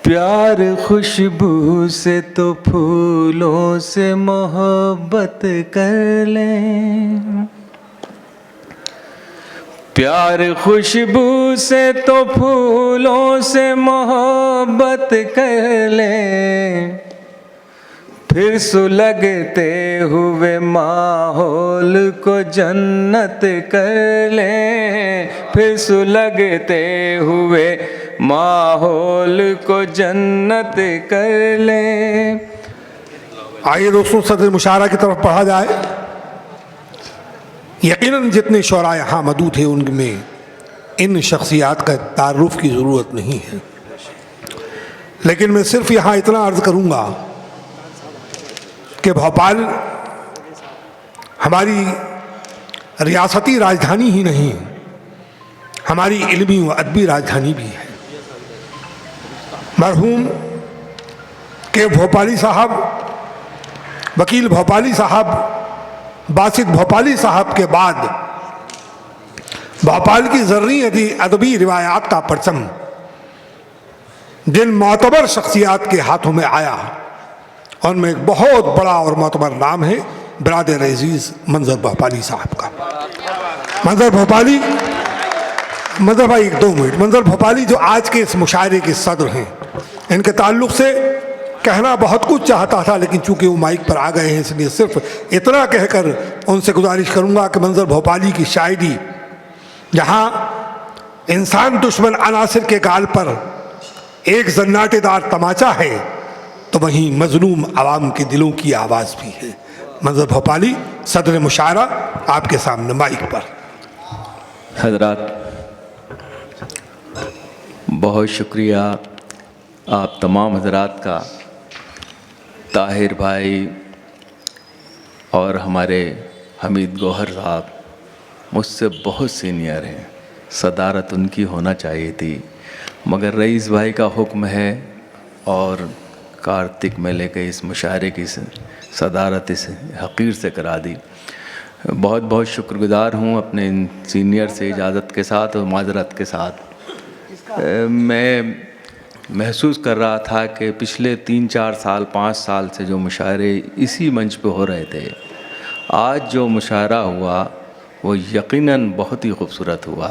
प्यार खुशबू से तो फूलों से मोहब्बत कर लें, प्यार खुशबू से तो फूलों से मोहब्बत कर लें, फिर सुलगते हुए माहौल को जन्नत कर लें, फिर सुलगते हुए माहौल को जन्नत कर लें। आइए दोस्तों, सदर मुशायरा की तरफ पढ़ा जाए। यकीनन जितने शोरा यहाँ मौजूद थे उनमें इन शख्सियात का तारुफ की ज़रूरत नहीं है, लेकिन मैं सिर्फ यहाँ इतना अर्ज़ करूँगा कि भोपाल हमारी रियासती राजधानी ही नहीं, हमारी इल्मी व अदबी राजधानी भी है। मरहूम के भोपाली साहब, वकील भोपाली साहब, बासित भोपाली साहब के बाद भोपाल की ज़र्री अदबी रिवायात का परचम जिन मोतबर शख्सियात के हाथों में आया उनमें एक बहुत बड़ा और मोतबर नाम है बिरादर अजीज़ मंजर भोपाली साहब का। मंजर भोपाली, मंजर भाई एक 2 मिनट। मंजर भोपाली जो आज के इस मुशायरे के सदर हैं, इनके ताल्लुक़ से कहना बहुत कुछ चाहता था, लेकिन चूंकि वो माइक पर आ गए हैं इसलिए सिर्फ इतना कहकर उनसे गुजारिश करूंगा कि मंजर भोपाली की शायरी जहां इंसान दुश्मन अनासिर के गाल पर एक जन्नाटेदार तमाचा है, तो वहीं मजलूम आवाम के दिलों की आवाज़ भी है। मंजर भोपाली, सदर मुशायरा, आपके सामने माइक पर। हजरात, बहुत शुक्रिया आप तमाम हजरात का। ताहिर भाई और हमारे हमीद गौहर साहब मुझसे बहुत सीनियर हैं, सदारत उनकी होना चाहिए थी, मगर रईस भाई का हुक्म है और कार्तिक मेले के इस मुशायरे की सदारत इस हकीर से करा दी। बहुत बहुत शुक्रगुजार हूँ अपने इन सीनियर से इजाज़त के साथ और माजरत के साथ। मैं महसूस कर रहा था कि पिछले 3-4 साल 5 साल से जो मुशायरे इसी मंच पे हो रहे थे, आज जो मुशायरा हुआ वो यकीनन बहुत ही खूबसूरत हुआ।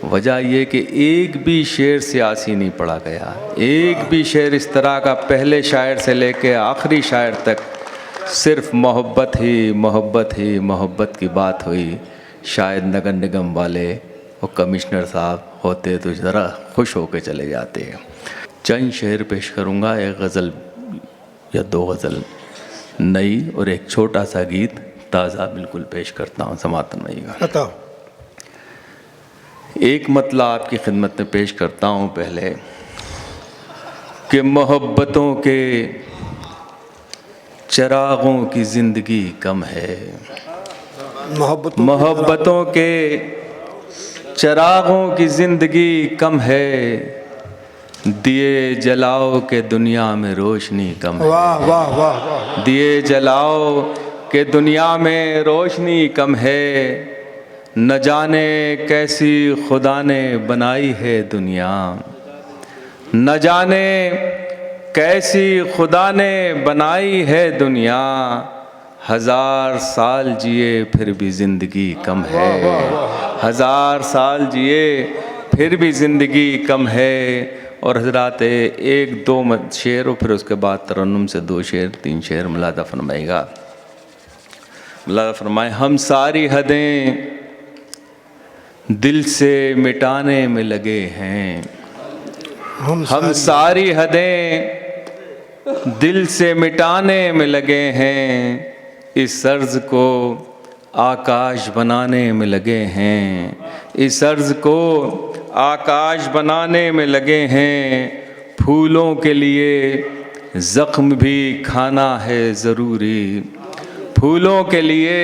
वजह ये कि एक भी शेर सियासी नहीं पढ़ा गया, एक भी शेर इस तरह का पहले शायर से लेके आखिरी शायर तक सिर्फ मोहब्बत ही मोहब्बत ही मोहब्बत की बात हुई। शायद नगर निगम वाले और कमिश्नर साहब होते तो ज़रा खुश होकर चले जाते। चंद शेर पेश करूँगा, एक गज़ल या 2 गज़ल नई और एक छोटा सा गीत ताज़ा बिल्कुल पेश करता हूँ, समात फरमाइएगा। एक मतला आपकी खिदमत में पेश करता हूँ पहले कि मोहब्बतों के चिरागों की ज़िंदगी कम है, मोहब्बतों के चिरागों की ज़िंदगी कम है, दिए जलाओ के दुनिया में रोशनी कम है। वाह वाह वाह वाह। दिए जलाओ के दुनिया में रोशनी कम है, न जाने कैसी खुदा ने बनाई है दुनिया, न जाने कैसी खुदा ने बनाई है दुनिया, 1000 साल जिए फिर भी ज़िंदगी कम है, 1000 साल जिए फिर भी ज़िंदगी कम है। और हजरात 1-2 शेर और फिर उसके बाद तरन्नुम से 2 शेर 3 शेर मुलादा फरमाएगा। मुलादा फरमाए, हम सारी हदें दिल से मिटाने में लगे हैं, हम सारी हदें दिल से मिटाने में लगे हैं, इस अर्ज़ को आकाश बनाने में लगे हैं, इस अर्ज़ को आकाश बनाने में लगे हैं, फूलों के लिए ज़ख्म भी खाना है ज़रूरी, फूलों के लिए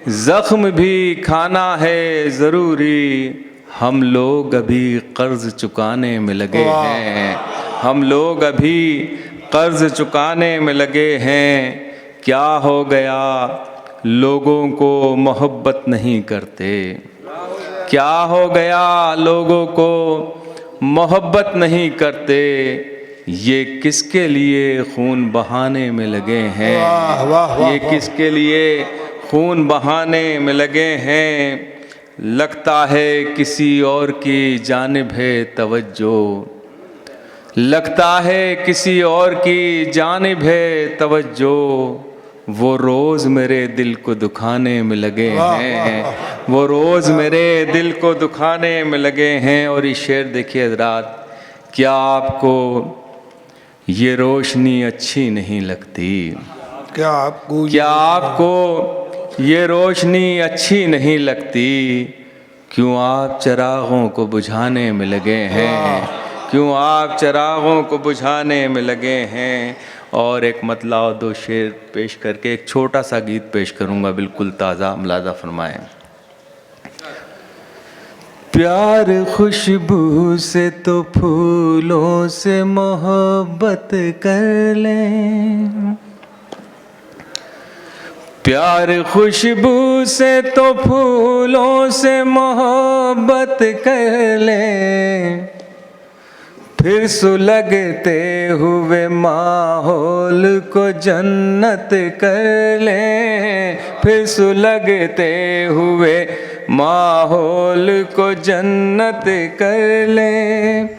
ज़ख्म भी खाना है ज़रूरी, हम लोग अभी कर्ज़ चुकाने में लगे हैं, हम लोग अभी कर्ज़ चुकाने में लगे हैं। क्या हो गया लोगों को मोहब्बत नहीं करते, क्या हो गया लोगों को मोहब्बत नहीं करते, ये किसके लिए खून बहाने में लगे हैं। वाह वाह वाह ये किसके लिए खून बहाने में लगे हैं। लगता है किसी और की जानिब है तवज्जो, लगता है किसी और की जानिब है तवज्जो, वो रोज़ मेरे दिल को दुखाने में लगे हैं, वो रोज़ मेरे दिल को दुखाने में लगे हैं। और ये शेर देखिए हज़रात, क्या आपको ये रोशनी अच्छी नहीं लगती, क्या आपको ये रोशनी अच्छी नहीं लगती, क्यों आप चिरागों को बुझाने में लगे हैं, क्यों आप चिरागों को बुझाने में लगे हैं। और एक मतला और दो शेर पेश करके एक छोटा सा गीत पेश करूंगा, बिल्कुल ताज़ा, मुलाज़ा फरमाएं। प्यार खुशबू से तो फूलों से मोहब्बत कर लें, प्यार खुशबू से तो फूलों से मोहब्बत कर लें, फिर सुलगते हुए माहौल को जन्नत कर लें, फिर सुलगते हुए माहौल को जन्नत कर लें।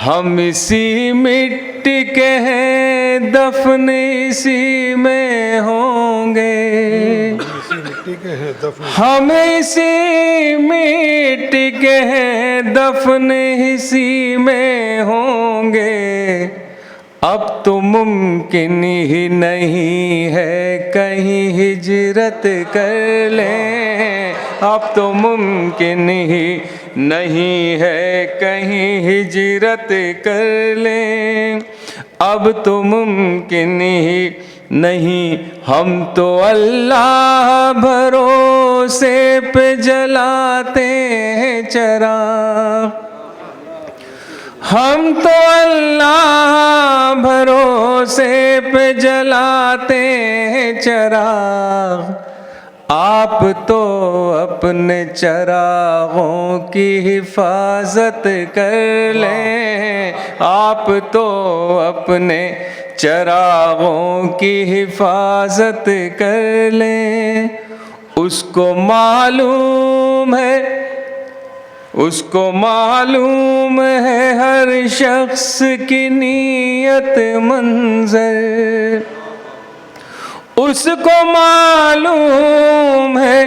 हम इसी मिट्टी के हैं, दफन इसी में होंगे, हम इसी मिट्टी के हैं, दफन इसी में होंगे। अब तो मुमकिन ही नहीं है कहीं हिजरत कर लें, अब तो मुमकिन ही नहीं है कहीं हिजरत कर लें, अब तो मुमकिन ही नहीं। हम तो अल्लाह भरोसे पे जलाते हैं चिराग, हम तो अल्लाह भरोसे पे जलाते हैं चिराग। आप तो अपने चिरागों की हिफाजत कर लें, आप तो अपने चिरागों की हिफाजत कर लें। उसको मालूम है, उसको मालूम है हर शख्स की नीयत मंजर, उसको मालूम है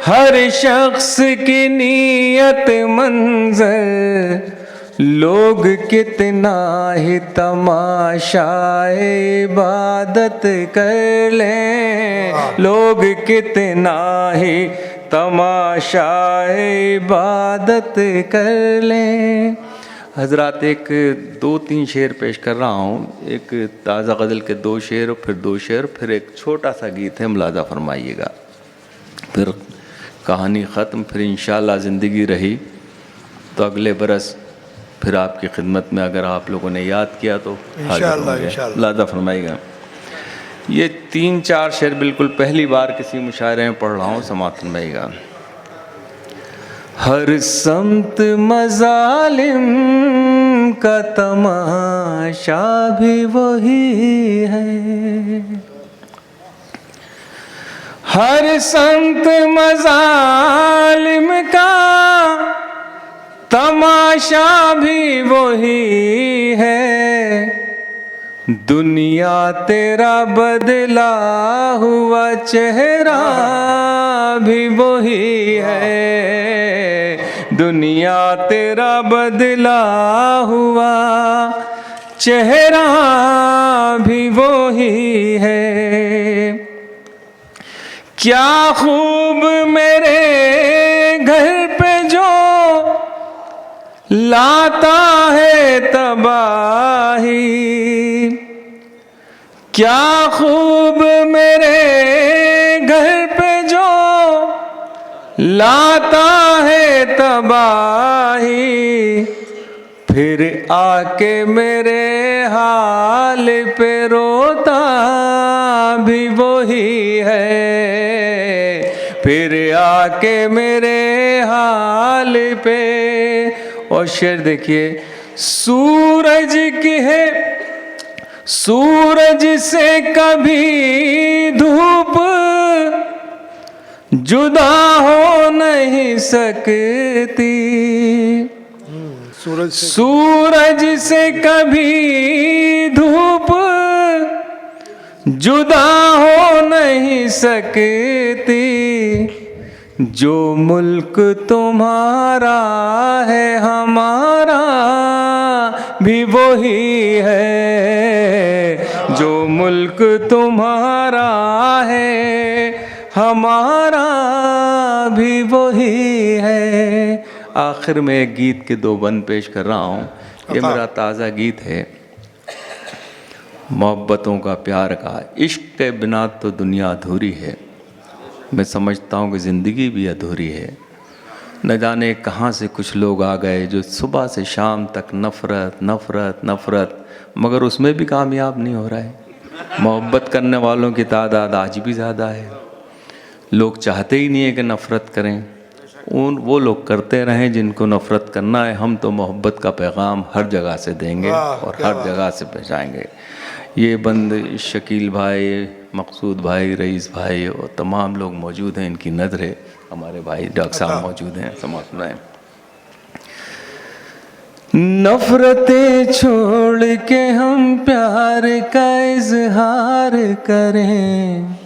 हर शख्स की नीयत मंजर। लोग कितना ही तमाशाए इबादत कर लें, लोग कितना ही तमाशाए इबादत कर लें। हज़रात एक दो तीन शेर पेश कर रहा हूँ, एक ताज़ा गज़ल के दो शेर, फिर दो शेर, फिर एक छोटा सा गीत है, मुलाज़ा फरमाइएगा, फिर कहानी ख़त्म। फिर इंशाअल्लाह ज़िंदगी रही तो अगले बरस फिर आपकी खिदमत में, अगर आप लोगों ने याद किया तो इंशाअल्लाह मुलाज़ा फरमाइएगा। ये तीन चार शेर बिल्कुल पहली बार किसी मुशायरे में पढ़ रहा हूँ, समाअत फरमाइएगा। हर समत मज़ालिम का तमाशा भी वही है, हर समत मज़ालिम का तमाशा भी वही है। दुनिया तेरा बदला हुआ चेहरा भी वही है, दुनिया तेरा बदला हुआ चेहरा भी वही है। क्या खूब मेरे घर पे जो लाता है तबाही, क्या खूब मेरे घर पे जो लाता है तबाही, फिर आके मेरे हाल पे रोता भी वही है, फिर आके मेरे हाल पे। और शेर देखिए, सूरज की है, सूरज से कभी धूप जुदा हो नहीं सकती। सूरज से कभी धूप जुदा हो नहीं सकती। जो मुल्क तुम्हारा है हमारा भी वही है। जो मुल्क तुम्हारा है हमारा भी वही है। आखिर में एक गीत के दो बंद पेश कर रहा हूँ। ये मेरा ताज़ा गीत है, मोहब्बतों का, प्यार का। इश्क के बिना तो दुनिया अधूरी है। मैं समझता हूँ कि ज़िंदगी भी अधूरी है। न जाने कहाँ से कुछ लोग आ गए जो सुबह से शाम तक नफ़रत नफ़रत नफ़रत, मगर उसमें भी कामयाब नहीं हो रहा है। मोहब्बत करने वालों की तादाद आज भी ज़्यादा है। लोग चाहते ही नहीं है कि नफ़रत करें। वो लोग करते रहें जिनको नफ़रत करना है। हम तो मोहब्बत का पैगाम हर जगह से देंगे और हर जगह से पहुँचाएंगे। ये बंद शकील भाई, मकसूद भाई, रईस भाई और तमाम लोग मौजूद हैं। इनकी नज़रें, हमारे भाई डॉक्टर साहब मौजूद हैं। समाज सुनाएं। नफ़रतें छोड़ के हम प्यार का इजहार करें।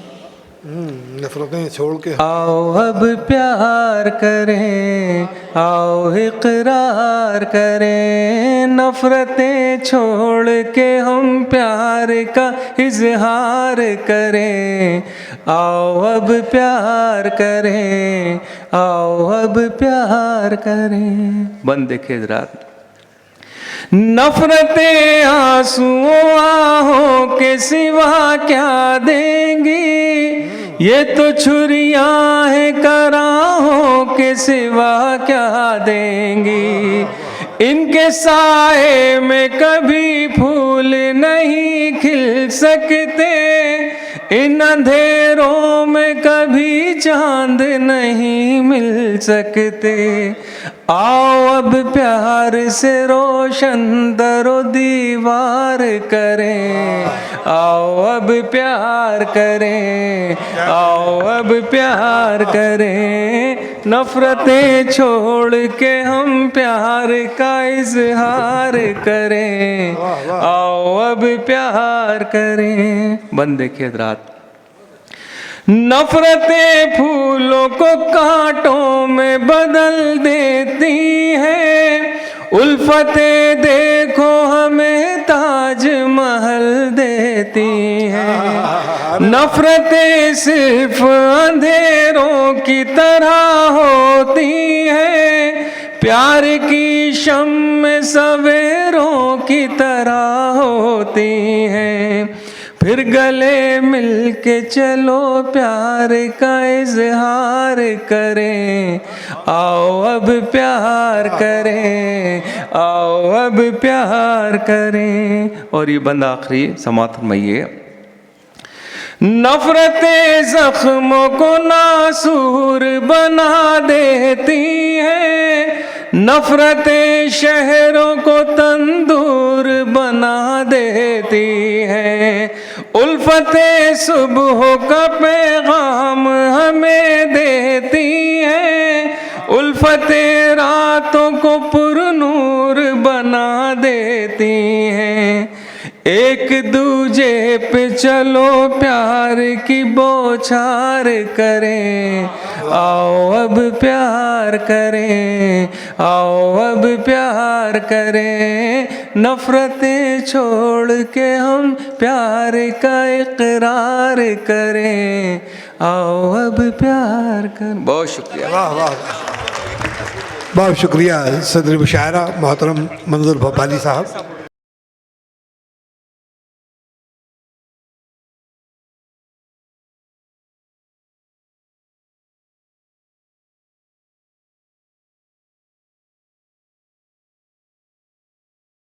नफरतें छोड़ के आओ अब प्यार करें, आओ इकरार करें। नफ़रतें छोड़ के हम प्यार का इजहार करें। आओ अब प्यार करें, आओ अब प्यार करें। बंद देखे जरा। नफ़रतें आंसुओं आहों के सिवा क्या देंगी। ये तो छुरियां हैं कराहों के सिवा क्या देंगी। इनके साए में कभी फूल नहीं खिल सकते। इन अंधेरों में कभी चांद नहीं मिल सकते। आओ अब प्यार से रोशन दरो दीवार करें। आओ अब प्यार करें, आओ अब प्यार करें। नफ़रतें छोड़ के हम प्यार का इजहार करें। आओ अब प्यार करें। बंद देखिए रात। नफ़रतें फूलों को कांटों में बदल देती हैं। उल्फतें देखो हमें ताज महल देती हैं। नफ़रतें सिर्फ अंधेरों की तरह होती हैं। प्यार की शम्म सवेरों की तरह होती हैं। फिर गले मिल के चलो प्यार का इजहार करें। आओ अब प्यार करें, आओ अब प्यार करें। और ये बंद आखिरी समाप्त फरमाइए। नफ़रतें ज़ख्मों को नासूर बना देती हैं। नफ़रतें शहरों को तंदूर बना देती हैं। उल्फतें सुबह का पैगाम हमें देती हैं। उल्फतें रातों को पुरनूर बना देती हैं। एक दूजे पे चलो प्यार की बौछार करें। आओ अब प्यार करें, आओ अब प्यार करें। नफ़रतें छोड़ के हम प्यार का इकरार करें। आओ अब प्यार करें। बहुत शुक्रिया। वाह वाह, बहुत शुक्रिया सदर मुशायरा मोहतरम मंजूर भोपाली साहब।